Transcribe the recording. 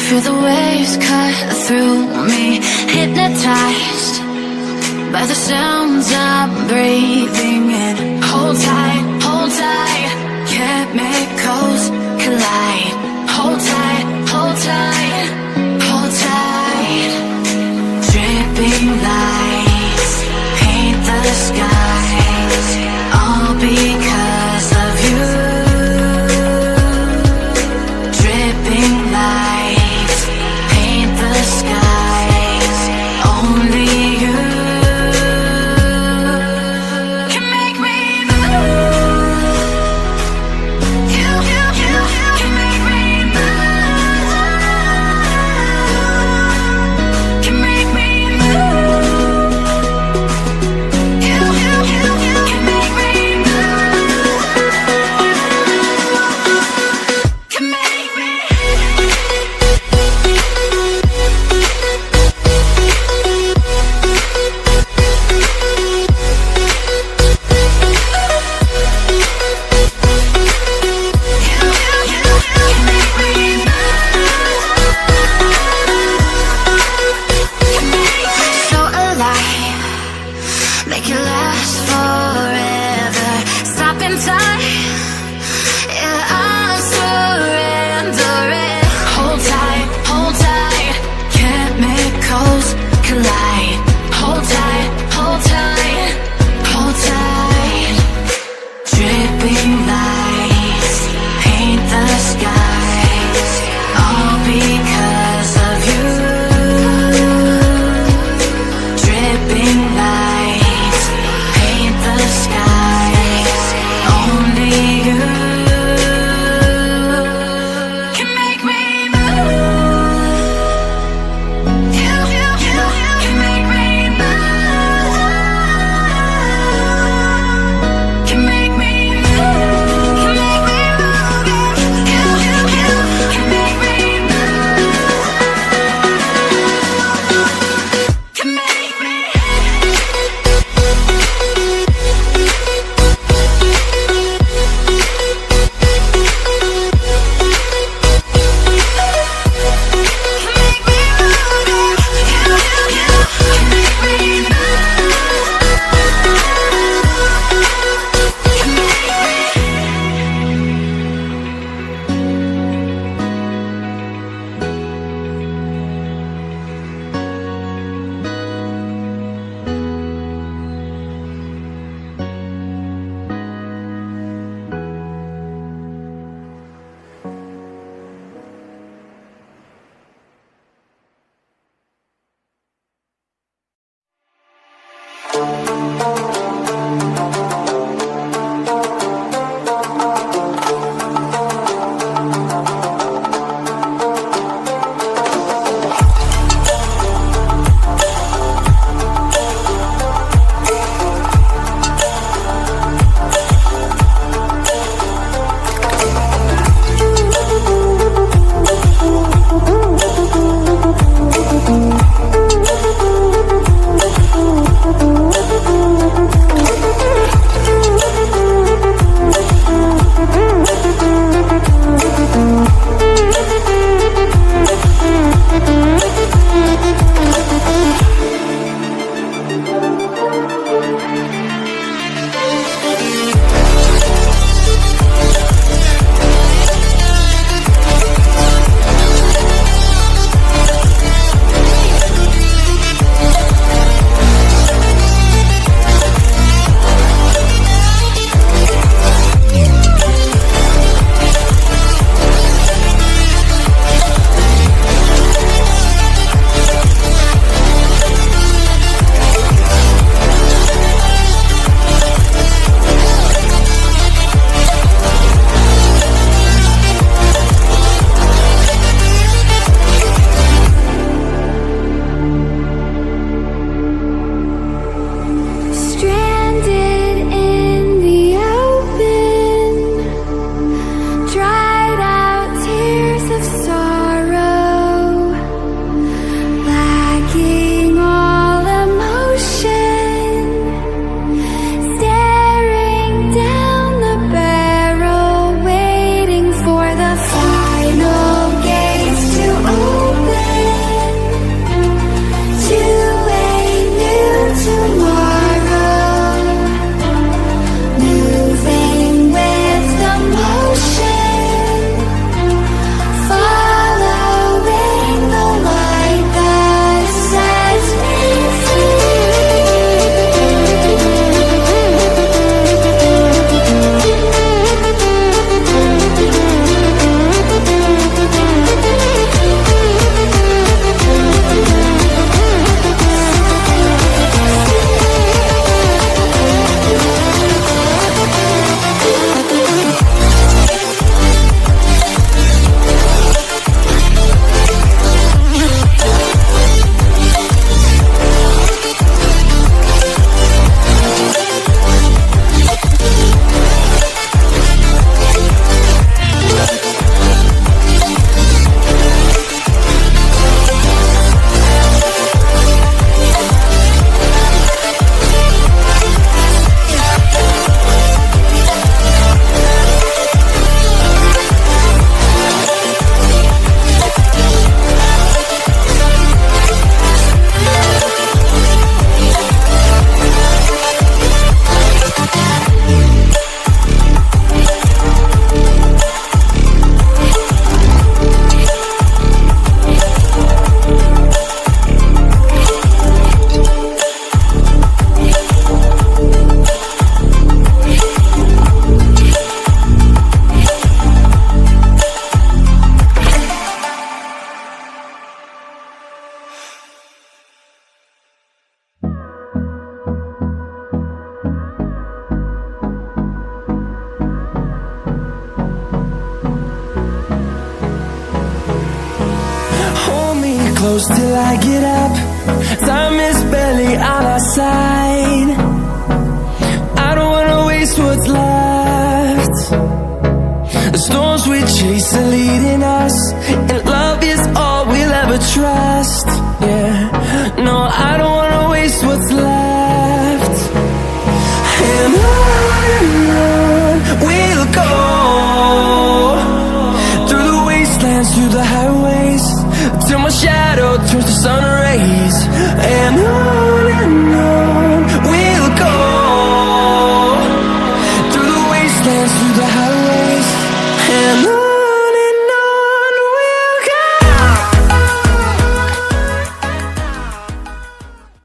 Feel the waves cut through me, hypnotized by the sounds I'm breathing in. Hold tight, chemicals collide. Hold tight, hold tight, hold tight. Dripping lights paint the skies, all because of you. Dripping lights paint the skies, only you can make me move. You close till I get up. Time is barely on our side. I don't wanna waste what's left. The storms we chase are leading us, and love is all we'll ever trust. Yeah, no, I don't wanna waste what's left. And on we'll go, through the wastelands, through the highways, till my shadow turns to sun rays. And on